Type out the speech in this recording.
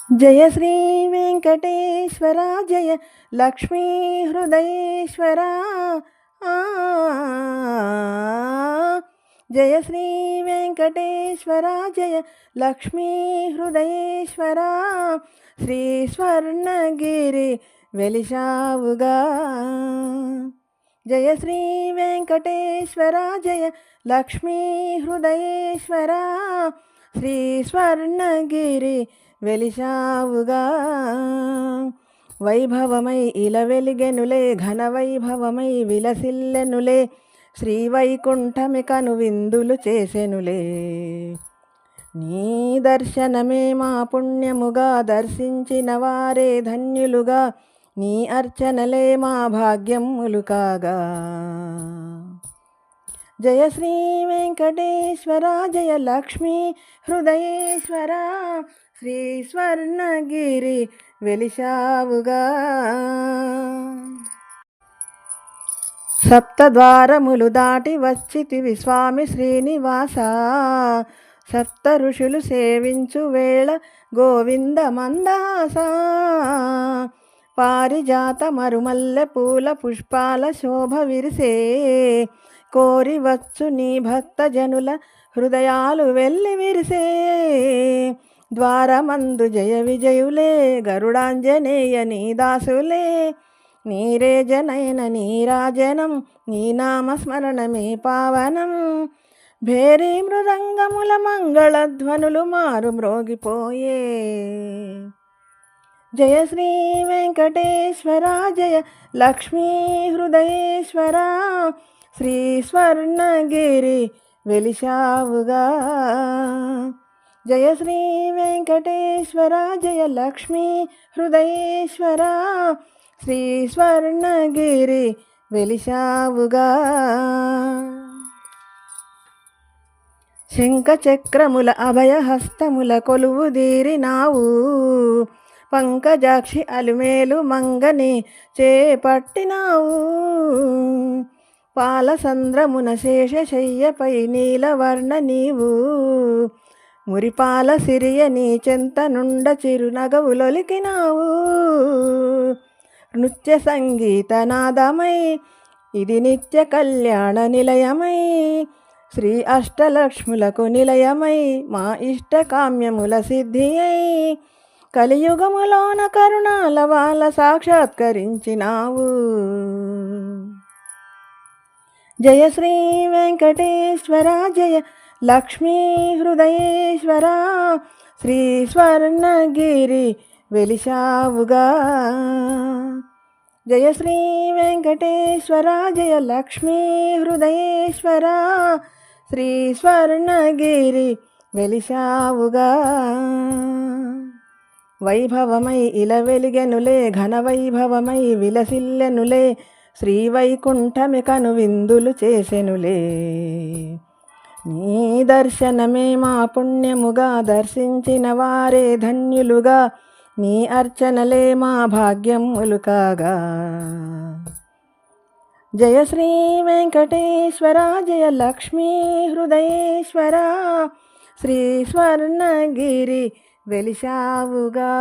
జయ శ్రీ వెంకటేశ్వర జయ లక్ష్మీ హృదయేశ్వర జయ శ్రీ వెంకటేశ్వర జయ లక్ష్మీ హృదయేశ్వర శ్రీ స్వర్ణగిరి వెలిశావుగా జయ శ్రీ వెంకటేశ్వర జయ లక్ష్మీ హృదయేశ్వర శ్రీ స్వర్ణగిరి వెలిశావుగా వైభవమై ఇలా వెలిగెనులే ఘన వైభవమై విలసిల్లెనులే శ్రీవైకుంఠమి కను విందులు చేసెనులే నీ దర్శనమే మా పుణ్యముగా దర్శించిన వారే ధన్యులుగా నీ అర్చనలే మా భాగ్యములు కాగా జయ శ్రీ వెంకటేశ్వర జయ లక్ష్మీ హృదయేశ్వర శ్రీ స్వర్ణగిరి వెలిశావుగా సప్తద్వారములు దాటి వచ్చితివి స్వామి శ్రీనివాస సప్త ఋషులు సేవించు వేళ గోవింద మందాస పారిజాత మరుమల్లె పూల పుష్పాల శోభ విరిసే కోరి వచ్చు నీ భక్త జనుల హృదయాలు వెళ్ళి విరిసే ద్వారమందు జయ విజయులే గరుడాంజనేయ నీ దాసులే నీరే జనయన నీరాజనం నీ నామస్మరణమే పావనం భేరీ మృదంగముల మంగళధ్వనులు మారు మ్రోగిపోయే జయ శ్రీ వెంకటేశ్వర జయ లక్ష్మీ హృదయేశ్వర శ్రీ స్వర్ణగిరి వెలిశావుగా జయ శ్రీ వెంకటేశ్వర జయ లక్ష్మీ హృదయేశ్వర శ్రీ స్వర్ణగిరి వెలిశావుగా శంఖచక్రముల అభయహస్తముల కొలువు దీరినావు పంకజాక్షి అలుమేలు మంగని చేపట్టినావు పాలసంద్రమున శేషశయ్యపై నీలవర్ణ నీవు మురిపాల సిరియ నీ చెంత నుండ చిరునగవులొలికినావు నృత్య సంగీత నాదమై ఇది నిత్య కళ్యాణ నిలయమై శ్రీ అష్టలక్ష్ములకు నిలయమై మా ఇష్టకామ్యముల సిద్ధి అయి కలియుగములోన కరుణాల వాళ్ళ సాక్షాత్కరించినావు జయ శ్రీ వెంకటేశ్వర జయ లక్ష్మీ హృదయేశ్వర శ్రీ స్వర్ణగిరి వెలిశావుగా జయ శ్రీ వెంకటేశ్వర జయ లక్ష్మీ హృదయేశ్వర శ్రీ స్వర్ణగిరి వెలిశావుగా వైభవమై ఇలా వెలిగెనులే ఘన వైభవమై విలసిల్లెనులే శ్రీవైకుంఠమి కను విందులు చేసెనులే నీ దర్శనమే మా పుణ్యముగా దర్శించిన వారే ధన్యులుగా నీ అర్చనలే మా భాగ్యములు కాగా జయ శ్రీ వెంకటేశ్వర జయ లక్ష్మీ హృదయేశ్వర శ్రీ స్వర్ణగిరి వెలిశావుగా